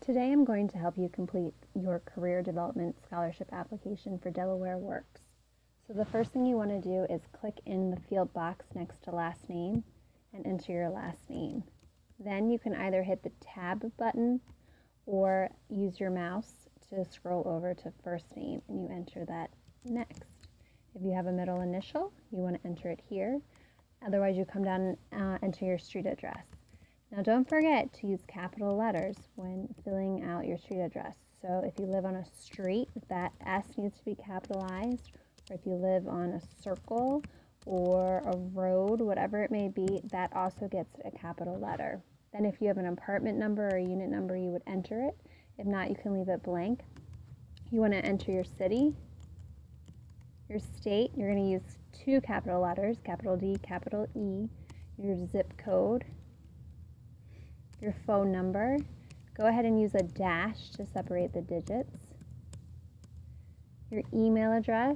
Today I'm going to help you complete your Career Development Scholarship application for Delaware Works. So the first thing you want to do is click in the field box next to last name and enter your last name. Then you can either hit the tab button or use your mouse to scroll over to first name and you enter that next. If you have a middle initial, you want to enter it here. Otherwise, you come down and enter your street address. Now don't forget to use capital letters when filling out your street address. So if you live on a street, that S needs to be capitalized, or if you live on a circle or a road, whatever it may be, that also gets a capital letter. Then if you have an apartment number or a unit number, you would enter it. If not, you can leave it blank. You want to enter your city, your state. You're going to use two capital letters, capital D, capital E, your zip code, your phone number. Go ahead and use a dash to separate the digits, your email address,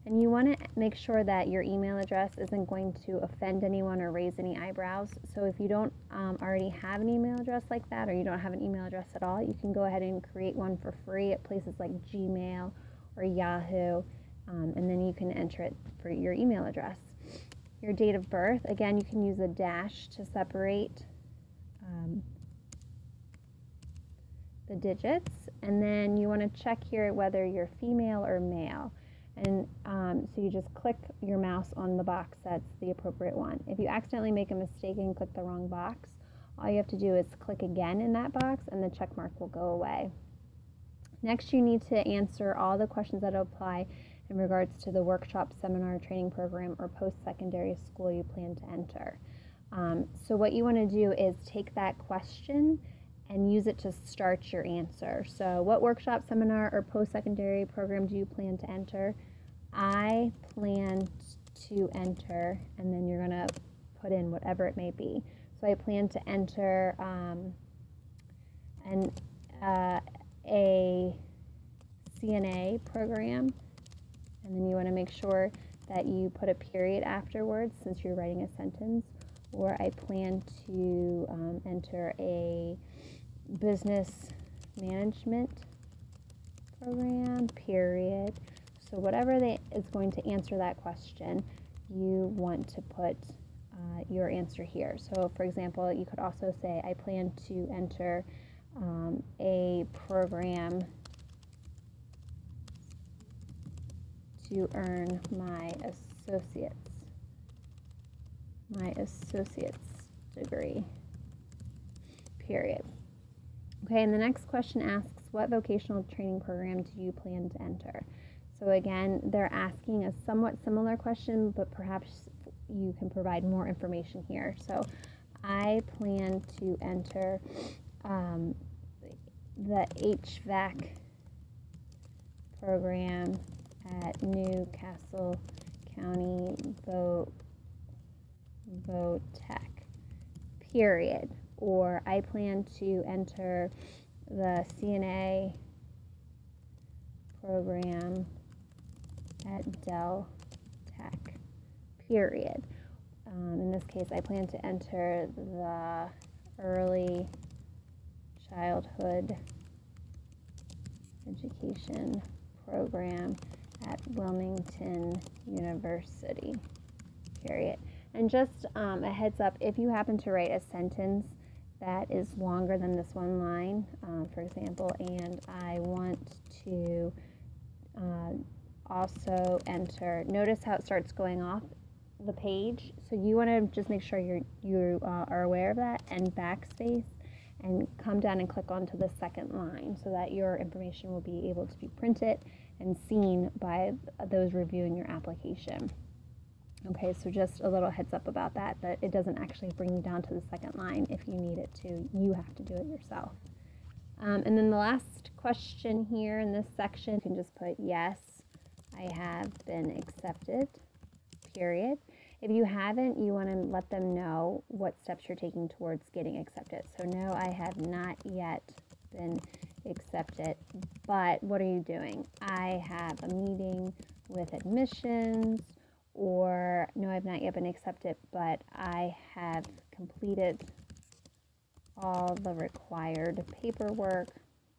and you want to make sure that your email address isn't going to offend anyone or raise any eyebrows. So if you don't already have an email address like that, or you don't have an email address at all, you can go ahead and create one for free at places like Gmail or Yahoo, and then you can enter it for your email address. Your date of birth, again, you can use a dash to separate the digits, and then you want to check here whether you're female or male, and so you just click your mouse on the box that's the appropriate one. If you accidentally make a mistake and click the wrong box, all you have to do is click again in that box and the check mark will go away. Next, you need to answer all the questions that apply in regards to the workshop, seminar, training program, or post-secondary school you plan to enter. So what you want to do is take that question and use it to start your answer. So what workshop, seminar, or post-secondary program do you plan to enter? I plan to enter, and then you're going to put in whatever it may be. So I plan to enter a CNA program, and then you want to make sure that you put a period afterwards since you're writing a sentence. Or I plan to enter a business management program, period. So whatever is going to answer that question, you want to put your answer here. So for example, you could also say, I plan to enter a program to earn my associate's degree, period. Okay, and the next question asks, what vocational training program do you plan to enter? So again, they're asking a somewhat similar question, but perhaps you can provide more information here. So I plan to enter the HVAC program at Newcastle County Vo-Tech, period. Or I plan to enter the CNA program at Del Tech, period. In this case, I plan to enter the early childhood education program at Wilmington University, period. And just a heads up, if you happen to write a sentence that is longer than this one line, for example, and I want to also enter, notice how it starts going off the page. So you want to just make sure you are aware of that, and backspace, and come down and click onto the second line so that your information will be able to be printed and seen by those reviewing your application. Okay, so just a little heads up about that it doesn't actually bring you down to the second line if you need it to. You have to do it yourself. And then the last question here in this section, you can just put, yes, I have been accepted, period. If you haven't, you want to let them know what steps you're taking towards getting accepted. So no, I have not yet been accepted, but what are you doing? I have a meeting with admissions, or no, I've not yet been accepted, but I have completed all the required paperwork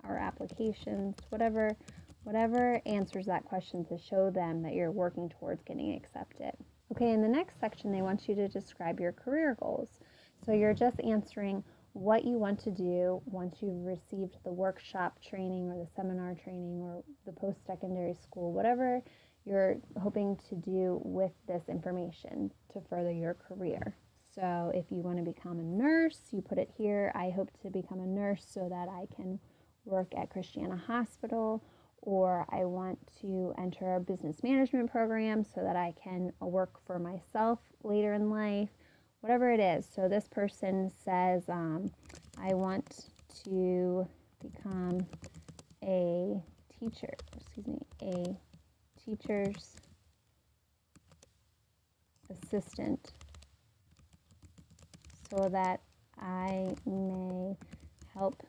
our applications, whatever answers that question to show them that you're working towards getting accepted. Okay, in the next section, they want you to describe your career goals. So you're just answering what you want to do once you've received the workshop training or the seminar training or the post-secondary school, whatever you're hoping to do with this information to further your career. So if you want to become a nurse, you put it here. I hope to become a nurse so that I can work at Christiana Hospital, or I want to enter a business management program so that I can work for myself later in life, whatever it is. So this person says, I want to become a teacher's assistant so that I may help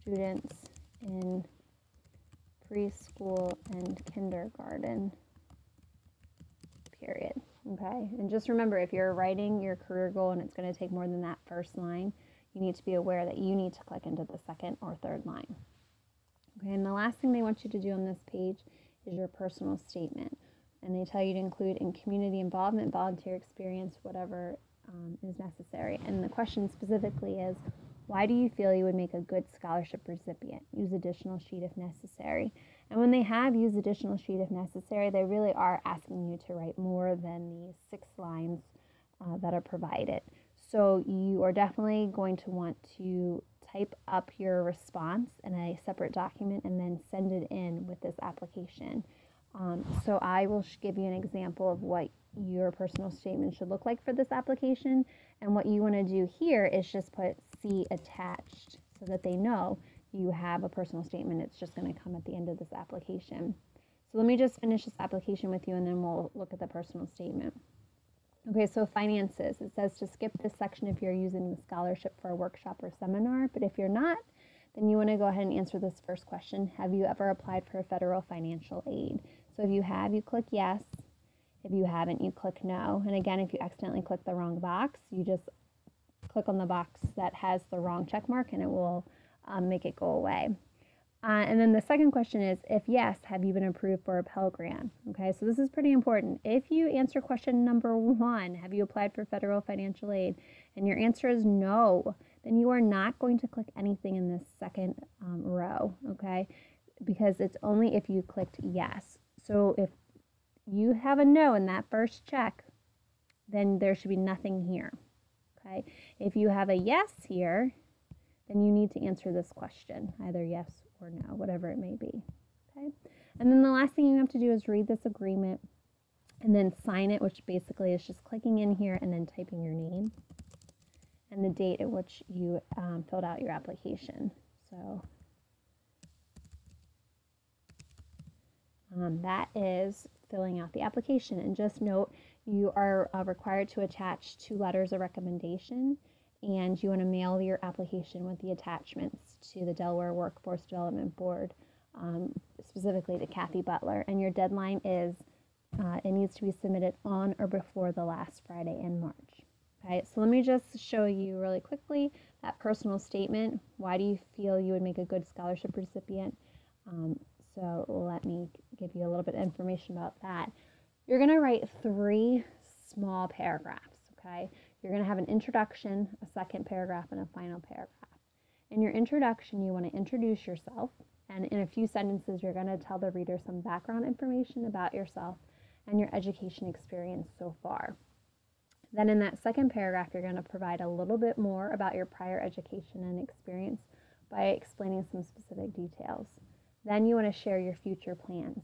students in preschool and kindergarten, period. Okay, and just remember, if you're writing your career goal and it's going to take more than that first line, you need to be aware that you need to click into the second or third line. Okay, and the last thing they want you to do on this page is your personal statement. And they tell you to include in community involvement, volunteer experience, whatever is necessary. And the question specifically is, why do you feel you would make a good scholarship recipient? Use additional sheet if necessary. And when they have use additional sheet if necessary, they really are asking you to write more than the 6 lines that are provided. So you are definitely going to want to type up your response in a separate document and then send it in with this application. So I will give you an example of what your personal statement should look like for this application. And what you want to do here is just put C attached so that they know you have a personal statement. It's just going to come at the end of this application. So let me just finish this application with you and then we'll look at the personal statement. Okay, so finances. It says to skip this section if you're using the scholarship for a workshop or seminar, but if you're not, then you want to go ahead and answer this first question. Have you ever applied for federal financial aid? So if you have, you click yes. If you haven't, you click no. And again, if you accidentally click the wrong box, you just click on the box that has the wrong check mark and it will make it go away. And then the second question is, if yes, have you been approved for a Pell Grant? Okay, so this is pretty important. If you answer question number 1, have you applied for federal financial aid, and your answer is no, then you are not going to click anything in this second row, okay? Because it's only if you clicked yes. So if you have a no in that first check, then there should be nothing here, okay? If you have a yes here, then you need to answer this question, either yes or no, whatever it may be, okay? And then the last thing you have to do is read this agreement and then sign it, which basically is just clicking in here and then typing your name and the date at which you filled out your application. So that is filling out the application. And just note, you are required to attach 2 letters of recommendation, and you want to mail your application with the attachments to the Delaware Workforce Development Board, specifically to Kathy Butler. And your deadline is, it needs to be submitted on or before the last Friday in March. Okay, so let me just show you really quickly that personal statement. Why do you feel you would make a good scholarship recipient? So let me give you a little bit of information about that. You're going to write 3 small paragraphs, okay? You're going to have an introduction, a second paragraph, and a final paragraph. In your introduction, you want to introduce yourself, and in a few sentences, you're going to tell the reader some background information about yourself and your education experience so far. Then in that second paragraph, you're going to provide a little bit more about your prior education and experience by explaining some specific details. Then you want to share your future plans.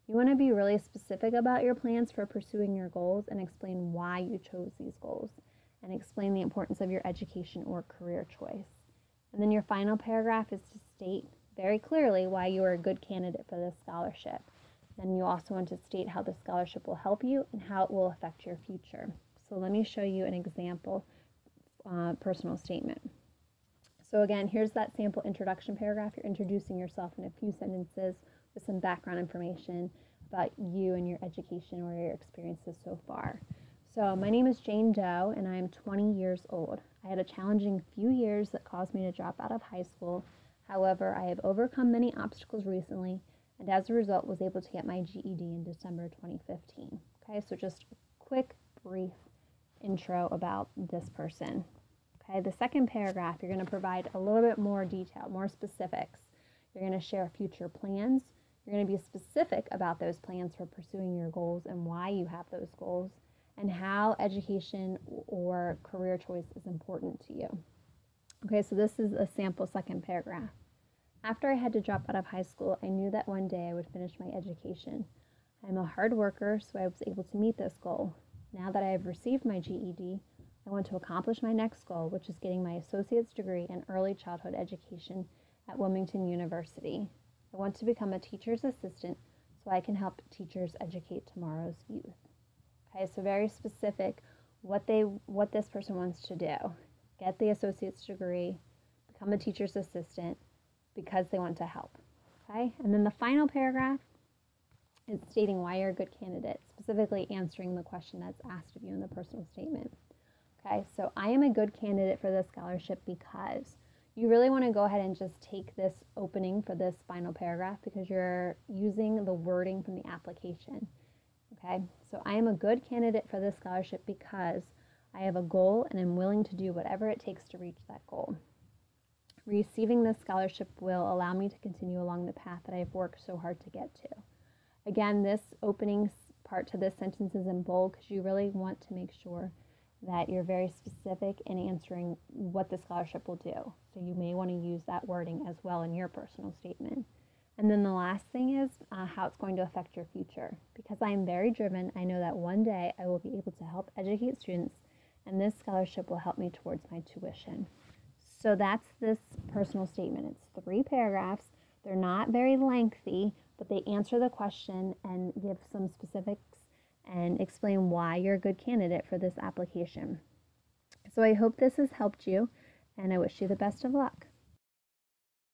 You want to be really specific about your plans for pursuing your goals and explain why you chose these goals and explain the importance of your education or career choice. And then your final paragraph is to state very clearly why you are a good candidate for this scholarship. Then you also want to state how the scholarship will help you and how it will affect your future. So let me show you an example personal statement. So again, here's that sample introduction paragraph. You're introducing yourself in a few sentences with some background information about you and your education or your experiences so far. So my name is Jane Doe and I am 20 years old. I had a challenging few years that caused me to drop out of high school. However, I have overcome many obstacles recently and as a result was able to get my GED in December 2015. Okay, so just a quick, brief intro about this person. Okay, the second paragraph, you're going to provide a little bit more detail, more specifics. You're going to share future plans. You're going to be specific about those plans for pursuing your goals and why you have those goals and how education or career choice is important to you. Okay, so this is a sample second paragraph. After I had to drop out of high school, I knew that one day I would finish my education. I'm a hard worker, so I was able to meet this goal. Now that I have received my GED, I want to accomplish my next goal, which is getting my associate's degree in early childhood education at Wilmington University. I want to become a teacher's assistant so I can help teachers educate tomorrow's youth. Okay, so very specific what this person wants to do. Get the associate's degree, become a teacher's assistant because they want to help. Okay, and then the final paragraph is stating why you're a good candidate, specifically answering the question that's asked of you in the personal statement. Okay, so I am a good candidate for this scholarship because you really want to go ahead and just take this opening for this final paragraph because you're using the wording from the application. Okay, so I am a good candidate for this scholarship because I have a goal and am willing to do whatever it takes to reach that goal. Receiving this scholarship will allow me to continue along the path that I've worked so hard to get to. Again, this opening part to this sentence is in bold because you really want to make sure that you're very specific in answering what the scholarship will do. So you may want to use that wording as well in your personal statement. And then the last thing is how it's going to affect your future. Because I am very driven, I know that one day I will be able to help educate students, and this scholarship will help me towards my tuition. So that's this personal statement. It's 3 paragraphs. They're not very lengthy, but they answer the question and give some specifics and explain why you're a good candidate for this application. So I hope this has helped you, and I wish you the best of luck.